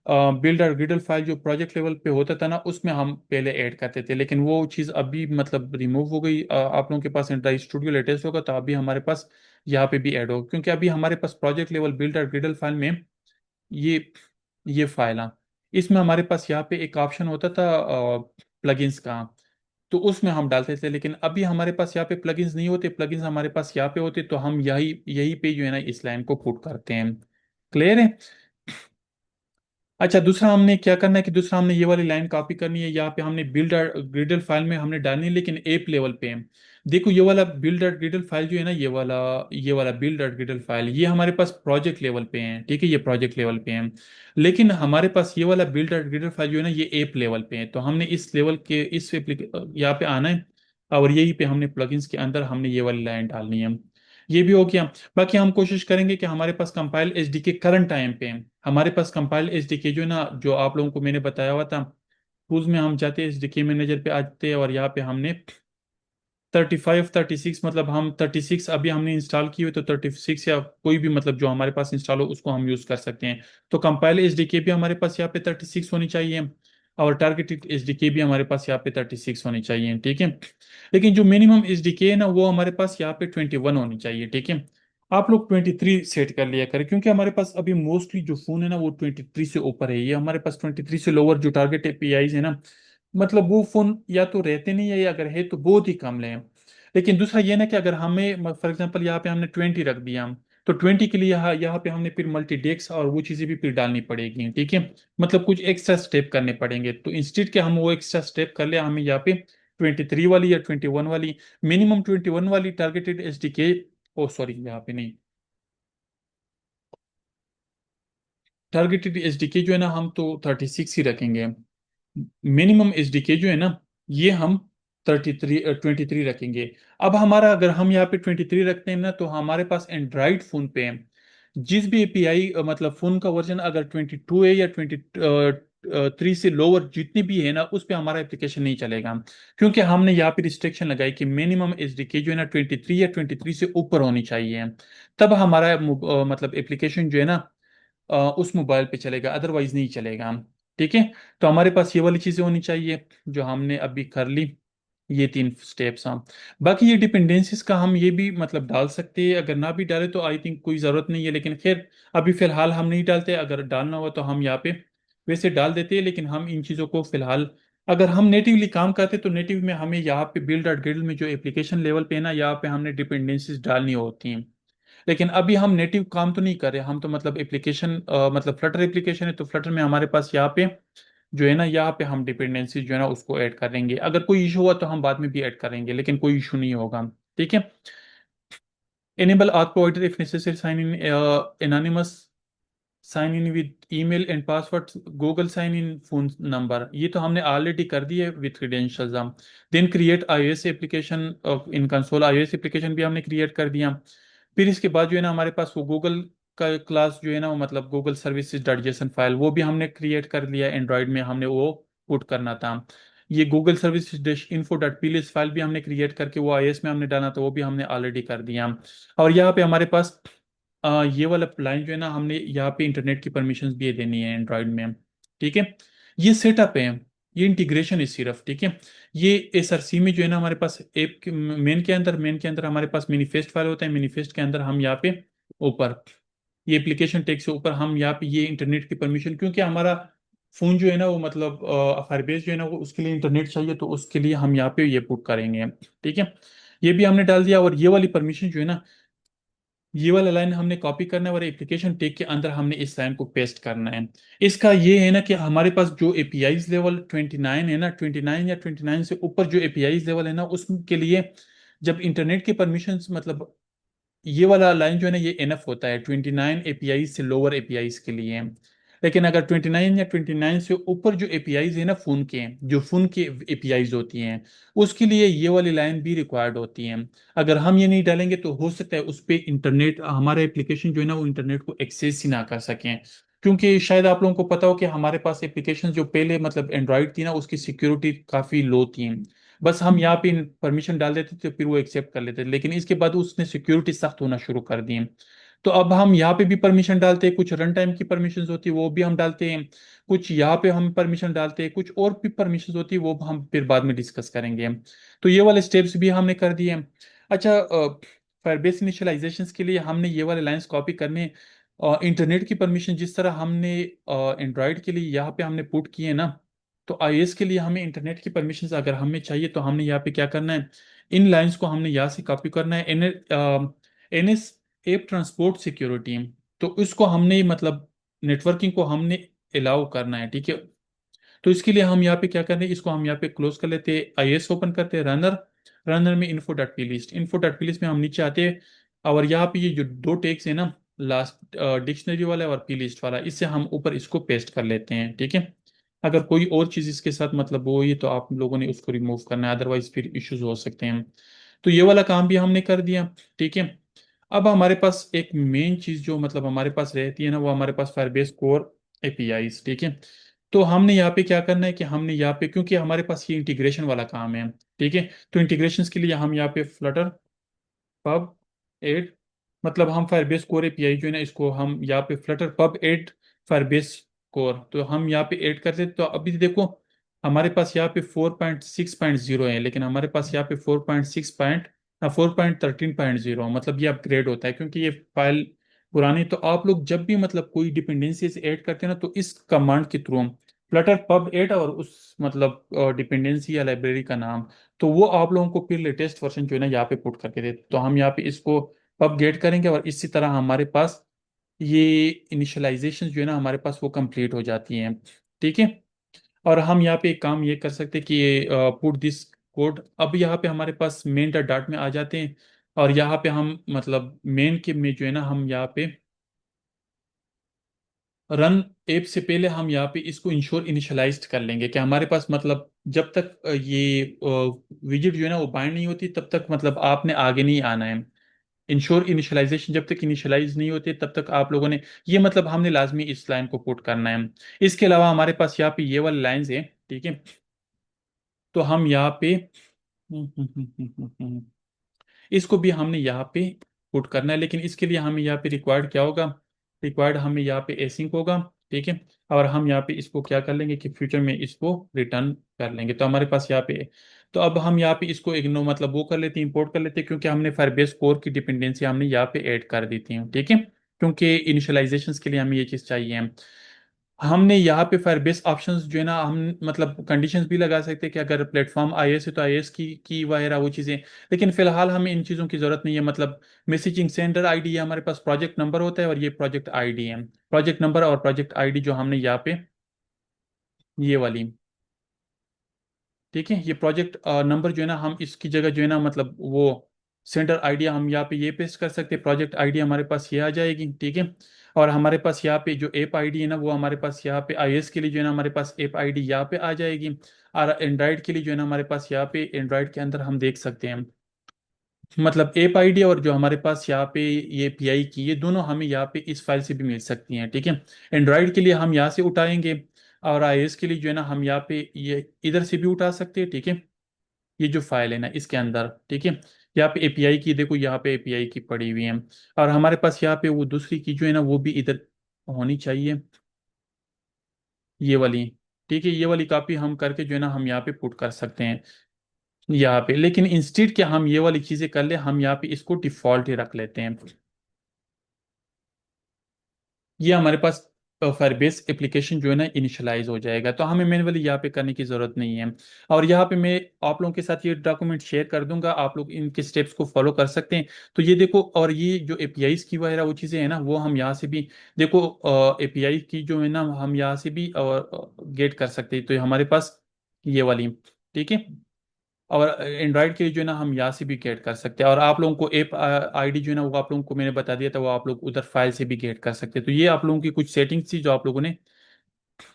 बिल्ड और ग्रिडल फाइल जो प्रोजेक्ट लेवल पे होता था ना, उसमें हम पहले ऐड करते थे, लेकिन वो चीज़ अभी मतलब रिमूव हो गई। आप लोगों के पास एंड्रॉइड स्टूडियो लेटेस्ट होगा तो अभी हमारे पास यहाँ पे भी ऐड होगा, क्योंकि अभी हमारे पास प्रोजेक्ट लेवल बिल्ड और ग्रिडल फाइल में ये ये फाइल है। इसमें हमारे पास यहाँ पे एक ऑप्शन होता था प्लगइन्स का, तो उसमें हम डालते थे, लेकिन अभी हमारे पास यहाँ पे प्लगइन्स नहीं होते। प्लगइन्स हमारे पास यहाँ पे होते, तो हम यही यही पे जो है ना इस लाइन को पुट करते हैं। क्लियर है। अच्छा, दूसरा हमने क्या करना है कि दूसरा हमने ये वाली लाइन कॉपी करनी है, यहाँ पे हमने बिल्ड ग्रिडल फाइल में हमने डालनी है, लेकिन एप लेवल पे है। देखो ये वाला बिल्ड ग्रिडल फाइल जो है ना, ये वाला बिल्ड ग्रिडल फाइल ये हमारे पास प्रोजेक्ट लेवल पे है, ठीक है, ये प्रोजेक्ट लेवल पे है। लेकिन हमारे पास ये वाला बिल्ड ग्रिडल फाइल जो है ना, ये एप लेवल पे है। तो हमने इस लेवल के इस यहाँ पे आना है, और यहीं पे हमने प्लगइन्स के अंदर हमने ये वाली लाइन डालनी है। ये भी हो गया। बाकी हम कोशिश करेंगे कि हमारे पास कंपाइल एसडीके करंट टाइम पे है। हमारे पास कंपाइल एसडीके जो है ना, जो आप लोगों को मैंने बताया हुआ था, टूल्स में हम जाते हैं, एसडीके मैनेजर पे आते हैं, और यहाँ पे हमने 35 36 मतलब हम 36 अभी हमने इंस्टॉल की हुई, तो 36 या कोई भी मतलब जो हमारे पास इंस्टॉल हो उसको हम यूज कर सकते हैं। तो कंपाइल एसडीके भी हमारे पास यहाँ पे 36 होनी चाहिए, और टारगेटेड एसडीके भी हमारे पास यहाँ पे 36 होनी चाहिए, ठीक है। लेकिन जो मिनिमम एसडीके है ना, वो हमारे पास यहाँ पे 21 होनी चाहिए, ठीक है। आप लोग 23 सेट कर लिया करें, क्योंकि हमारे पास अभी मोस्टली जो फोन है ना, वो 23 से ऊपर है। ये हमारे पास 23 से लोअर जो टारगेट एपीआईज है ना, मतलब वो फोन या तो रहते नहीं है, या अगर है तो बहुत ही कम ले। लेकिन दूसरा ये ना कि अगर हमें फॉर एग्जांपल यहाँ पे हमने 20 रख दिया, तो 20 के लिए यहाँ पे हमने फिर मल्टीडेक्स और वो चीज़ें भी फिर डालनी पड़ेगी, ठीक है। मतलब कुछ एक्स्ट्रा स्टेप करने पड़ेंगे, तो इंस्टेड के हम वो एक्स्ट्रा स्टेप कर ले, हमें यहाँ पे 23 वाली या 21 वाली, मिनिमम 21 वाली टारगेटेड एसडीके, ओ सॉरी यहाँ पे नहीं, टारगेटेड एसडीके जो है ना, हम तो 36 ही रखेंगे। मिनिमम एसडीके जो है ना, ये हम 23 रखेंगे। अब हमारा अगर हम यहाँ पे 23 रखते हैं ना, तो हमारे पास एंड्रॉइड फोन पे है, जिस भी एपीआई मतलब फोन का वर्जन अगर 22 है या 23 से लोअर जितनी भी है ना, उस पे हमारा एप्लीकेशन नहीं चलेगा। क्योंकि हमने यहाँ पे रिस्ट्रिक्शन लगाई कि मिनिमम एसडीके जो है ना 23 या 23 से ऊपर होनी चाहिए, तब हमारा मतलब एप्लीकेशन जो है ना उस मोबाइल पे चलेगा, अदरवाइज नहीं चलेगा। ठीक है, तो हमारे पास ये वाली चीज़ें होनी चाहिए जो हमने अभी कर ली, ये 3 स्टेप्स हम। बाकी ये डिपेंडेंसीज का हम ये भी मतलब डाल सकते हैं, अगर ना भी डाले तो आई थिंक कोई ज़रूरत नहीं है, लेकिन खैर अभी फिलहाल हम नहीं डालते। अगर डालना हो तो हम यहाँ पे वैसे डाल देते हैं, लेकिन हम इन चीज़ों को फिलहाल, अगर हम नेटिवली काम करते तो नेटिव में हमें यहाँ पे बिल्ड डॉट ग्रिडल में जो एप्लीकेशन लेवल पे है ना, यहाँ पे हमने डिपेंडेंसीज डालनी होती हैं। लेकिन अभी हम नेटिव काम तो नहीं कर रहे, हम तो मतलब एप्लीकेशन मतलब फ्लटर एप्लीकेशन है, तो फ्लटर में हमारे पास यहाँ पे जो है ना, यहाँ पे हम डिपेंडेंसी जो है ना उसको ऐड करेंगे। अगर कोई इशू हुआ तो हम बाद में भी ऐड करेंगे, लेकिन कोई इशू नहीं होगा, ठीक है। enable auth provider if necessary, sign in anonymous, sign in with email and password, Google sign in phone number, ये तो हमने ऑलरेडी कर दी है विथ क्रीडेंशियल्स हम। Then create iOS application, in console iOS application भी हमने क्रिएट कर दिया। फिर इसके बाद जो है ना, हमारे पास वो गूगल का क्लास जो है ना, वो मतलब Google services dot JSON file, वो भी हमने क्रिएट कर लिया। एंड्रॉयड में हमने वो पुट करना था। ये Google service dash info dot PLS file भी हमने क्रिएट करके वो आईएस में हमने डाला था, वो भी हमने ऑलरेडी कर दिया। और यहाँ पे हमारे पास ये वाला लाइन जो है ना, हमने यहाँ पे इंटरनेट की परमिशंस भी देनी है एंड्रॉयड में, ठीक है। ये सेटअप है, ये इंटीग्रेशन है सिर्फ, ठीक है। ये एसआरसी में जो है ना, हमारे पास ऐप के मेन के अंदर हमारे पास मैनिफेस्ट फाइल होता है। मैनिफेस्ट के अंदर हम यहाँ पे ऊपर ये एप्लीकेशन टेक से ऊपर हम यहाँ पे ये इंटरनेट की परमिशन, क्योंकि हमारा फोन जो है ना वो मतलब फायरबेस जो है ना, वो उसके लिए इंटरनेट चाहिए, तो उसके लिए हम यहाँ पे ये पुट करेंगे, ठीक है। ये भी हमने डाल दिया। और ये वाली परमिशन जो है ना, ये वाला लाइन हमने कॉपी करना है और एप्लीकेशन टेक के अंदर हमने इस लाइन को पेस्ट करना है। इसका ये है ना कि हमारे पास जो एपीआईज लेवल 29 है ना, 29 या 29 से ऊपर जो एपीआईज लेवल है ना, उसके लिए जब इंटरनेट के परमिशंस मतलब ये वाला लाइन जो है ना ये एनफ होता है 29 एपीआई से लोअर एपीआईज के लिए। लेकिन अगर 29 या 29 से ऊपर जो एपीआईज है ना फोन के, जो फोन के एपीआईज होती हैं, उसके लिए ये वाली लाइन भी रिक्वायर्ड होती है। अगर हम ये नहीं डालेंगे तो हो सकता है उस पे इंटरनेट, हमारा एप्लीकेशन जो है ना वो इंटरनेट को एक्सेस ही ना कर सकें। क्योंकि शायद आप लोगों को पता हो कि हमारे पास एप्लीकेशन जो पहले मतलब एंड्रॉयड थी ना, उसकी सिक्योरिटी काफ़ी लो थी। बस हम यहाँ पे परमिशन डाल देते थे, फिर वो एक्सेप्ट कर लेते थे, लेकिन इसके बाद उसने सिक्योरिटी सख्त होना शुरू कर दी। तो अब हम यहाँ पे भी परमिशन डालते हैं, कुछ रन टाइम की परमिशन होती है वो भी हम डालते हैं, कुछ यहाँ पे हम परमिशन डालते हैं, कुछ और भी परमिशन होती है वो हम फिर बाद में डिस्कस करेंगे। तो ये वाले स्टेप्स भी हमने कर दिए। अच्छा, फायरबेस इनिशियलाइजेशन के लिए हमने ये वाले लाइंस कॉपी करने, इंटरनेट की परमिशन जिस तरह हमने एंड्रॉयड के लिए यहाँ पे हमने पुट किए ना, तो आईएएस के लिए हमें इंटरनेट की परमिशन अगर हमें चाहिए तो हमने यहाँ पे क्या करना है, इन लाइंस को हमने यहाँ से कॉपी करना है। एनएस एप ट्रांसपोर्ट सिक्योरिटी, तो इसको हमने मतलब नेटवर्किंग को हमने अलाउ करना है, ठीक है। तो इसके लिए हम यहाँ पे क्या कर रहे हैं, इसको हम यहाँ पे क्लोज कर लेते हैं, आईएएस ओपन करते हैं, रनर, रनर में info dot P list, info dot P list में हम नीचे आते हैं। और यहाँ पे ये जो दो टैग्स है ना, लास्ट डिक्शनरी वाला और पी लिस्ट वाला, इससे हम ऊपर इसको पेस्ट कर लेते हैं, ठीक है। अगर कोई और चीज़ इसके साथ मतलब वो ये तो आप लोगों ने उसको रिमूव करना है, अदरवाइज फिर इश्यूज हो सकते हैं। तो ये वाला काम भी हमने कर दिया, ठीक है। अब हमारे पास एक मेन चीज़ जो मतलब हमारे पास रहती है ना, वो हमारे पास फायरबेस कोर एपीआईज, ठीक है। तो हमने यहाँ पे क्या करना है कि हमने यहाँ पे, क्योंकि हमारे पास ये इंटीग्रेशन वाला काम है, ठीक है। तो इंटीग्रेशन के लिए हम यहाँ पे फ्लटर पब एड, मतलब हम फायरबेस कोर एपीआई जो है ना, इसको हम यहाँ पे Flutter pub add Firebase core, तो हम यहाँ पे ऐड करते हैं। तो अभी देखो हमारे पास यहाँ पे 4.6.0 है, लेकिन हमारे पास यहाँ पे 4.13.0 मतलब ये अपग्रेड होता है, क्योंकि ये फाइल पुरानी। तो आप लोग जब भी मतलब कोई डिपेंडेंसीज ऐड करते हैं ना, तो इस कमांड के थ्रू फ्लटर पब एड और उस मतलब डिपेंडेंसी या लाइब्रेरी का नाम, तो वो आप लोगों को फिर लेटेस्ट वर्जन जो है ना यहाँ पे पुट करके दे। तो हम यहाँ पे इसको पब गेट करेंगे और इसी तरह हमारे पास ये इनिशियलाइजेशन जो है ना हमारे पास वो कंप्लीट हो जाती हैं, ठीक है। और हम यहाँ पे एक काम ये कर सकते हैं कि ये पुट दिस कोड, अब यहाँ पे हमारे पास मेन डॉट डॉट में आ जाते हैं। और यहाँ पे हम मतलब मेन के में जो है ना, हम यहाँ पे रन ऐप से पहले हम यहाँ पे इसको इंश्योर इनिशियलाइज्ड कर लेंगे कि हमारे पास मतलब जब तक ये विजिट जो है ना वो बाइंड नहीं होती, तब तक मतलब आपने आगे नहीं आना है। इंश्योर इनिशियलाइजेशन जब तक इनिशियलाइज नहीं होती तब तक आप लोगों ने ये मतलब हमने लाजमी इस लाइन को पुट करना है। इसके अलावा हमारे पास यहाँ पे ये वाली लाइंस है, ठीक है। तो हम यहाँ पे इसको भी हमने यहाँ पे पुट करना है, लेकिन इसके लिए हमें यहाँ पे रिक्वायर्ड क्या होगा, रिक्वायर्ड हमें यहाँ पे एसिंक होगा, ठीक है। और हम यहाँ पे इसको क्या कर लेंगे कि फ्यूचर में इसको रिटर्न कर लेंगे। तो हमारे पास यहाँ पे, तो अब हम यहाँ पे इसको इग्नो मतलब वो कर लेते हैं, इंपोर्ट कर लेते हैं, क्योंकि हमने फायरबेस कोर की डिपेंडेंसी हमने यहाँ पे ऐड कर दी थी, ठीक है। क्योंकि इनिशियलाइजेशन के लिए हमें ये चीज़ चाहिए। हमने यहाँ पे फायरबेस ऑप्शंस जो है ना, हम मतलब कंडीशंस भी लगा सकते हैं कि अगर प्लेटफॉर्म आईएएस है तो आईएएस की वगैरह वो चीज़ें। लेकिन फिलहाल हमें इन चीज़ों की ज़रूरत नहीं है। मतलब मैसेजिंग सेंडर आईडी है, हमारे पास प्रोजेक्ट नंबर होता है और ये प्रोजेक्ट आईडी है। प्रोजेक्ट नंबर और प्रोजेक्ट आईडी जो हमने यहाँ पे ये वाली, ठीक है, ये प्रोजेक्ट नंबर जो है ना, हम इसकी जगह जो है ना मतलब वो सेंटर आईडी हम यहाँ पे ये पेस्ट कर सकते हैं, प्रोजेक्ट आईडी हमारे पास ये आ जाएगी, ठीक है। और हमारे पास यहाँ पे जो ऐप आईडी है ना, वो हमारे पास यहाँ पे आईएस के लिए जो है ना हमारे पास ऐप आईडी यहाँ पे आ जाएगी। और एंड्रॉइड के लिए जो है ना हमारे पास यहाँ पे एंड्रॉइड के अंदर हम देख सकते हैं मतलब ऐप आईडी और जो हमारे पास यहाँ पे ये पीआई की, ये दोनों हमें यहाँ पे इस फाइल से भी मिल सकती हैं, ठीक है। एंड्रॉइड के लिए हम यहाँ से उठाएंगे और आईएस के लिए जो है ना हम यहाँ पे ये इधर से भी उठा सकते हैं, ठीक है। ये जो फाइल है ना इसके अंदर, ठीक है। यहाँ पे एपीआई की देखो, यहाँ पे एपीआई की पड़ी हुई है। और हमारे पास यहाँ पे वो दूसरी की जो है ना वो भी इधर होनी चाहिए, ये वाली, ठीक है। ये वाली कॉपी हम करके जो है ना हम यहाँ पे पुट कर सकते हैं यहाँ पे। लेकिन इंस्टेड क्या हम ये वाली चीजें कर ले, हम यहाँ पे इसको डिफॉल्ट ही रख लेते हैं। ये हमारे पास फायरबेस एप्लीकेशन जो है ना इनिशियलाइज हो जाएगा, तो हमें मैन्युअली यहाँ पे करने की ज़रूरत नहीं है। और यहाँ पे मैं आप लोगों के साथ ये डॉक्यूमेंट शेयर कर दूंगा, आप लोग इनके स्टेप्स को फॉलो कर सकते हैं। तो ये देखो, और ये जो एपीआईज की वगैरह वो चीज़ें हैं ना, वो हम यहाँ से भी देखो, एपीआई की जो है ना हम यहाँ से भी गेट कर सकते हैं, तो ये हमारे पास ये वाली, ठीक है। और एंड्रॉयड के लिए जो है ना हम यहाँ से भी गेट कर सकते हैं, और आप लोगों को ऐप आईडी जो है ना वो आप लोगों को मैंने बता दिया था, वो आप लोग उधर फाइल से भी गेट कर सकते हैं। तो ये आप लोगों की कुछ सेटिंग्स थी जो आप लोगों ने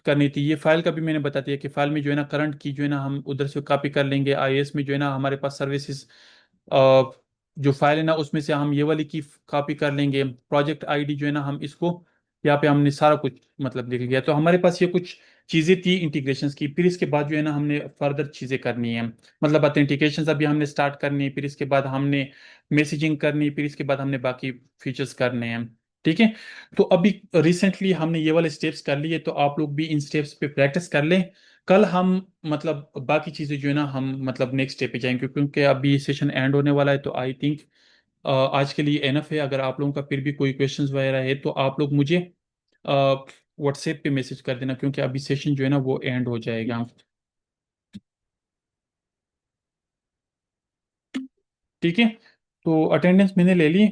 करनी थी। ये फाइल का भी मैंने बता दिया कि फाइल में जो है ना करंट की जो है ना हम उधर से कॉपी कर लेंगे। आईएएस में जो है ना हमारे पास सर्विसेज जो फाइल है ना उसमें से हम ये वाली की कॉपी कर लेंगे। प्रोजेक्ट आईडी जो है ना हम इसको यहाँ पे हमने सारा कुछ मतलब लिख लिया। तो हमारे पास ये कुछ चीज़ें थी इंटीग्रेशंस की। फिर इसके बाद जो है ना हमने फर्दर चीज़ें करनी है, मतलब ऑथेंटिकेशन अभी हमने स्टार्ट करनी है, फिर इसके बाद हमने मैसेजिंग करनी है, फिर इसके बाद हमने बाकी फीचर्स करने हैं, ठीक है। तो अभी रिसेंटली हमने ये वाले स्टेप्स कर लिए, तो आप लोग भी इन स्टेप्स पे प्रैक्टिस कर लें। कल हम मतलब बाकी चीज़ें जो है ना हम मतलब नेक्स्ट स्टेप पे जाएंगे, क्योंकि अभी सेशन एंड होने वाला है। तो आई थिंक आज के लिए एनफ है। अगर आप लोगों का फिर भी कोई क्वेश्चंस वगैरह है तो आप लोग मुझे व्हाट्सएप पे मैसेज कर देना, क्योंकि अभी सेशन जो है ना वो एंड हो जाएगा, ठीक है। तो अटेंडेंस मैंने ले ली।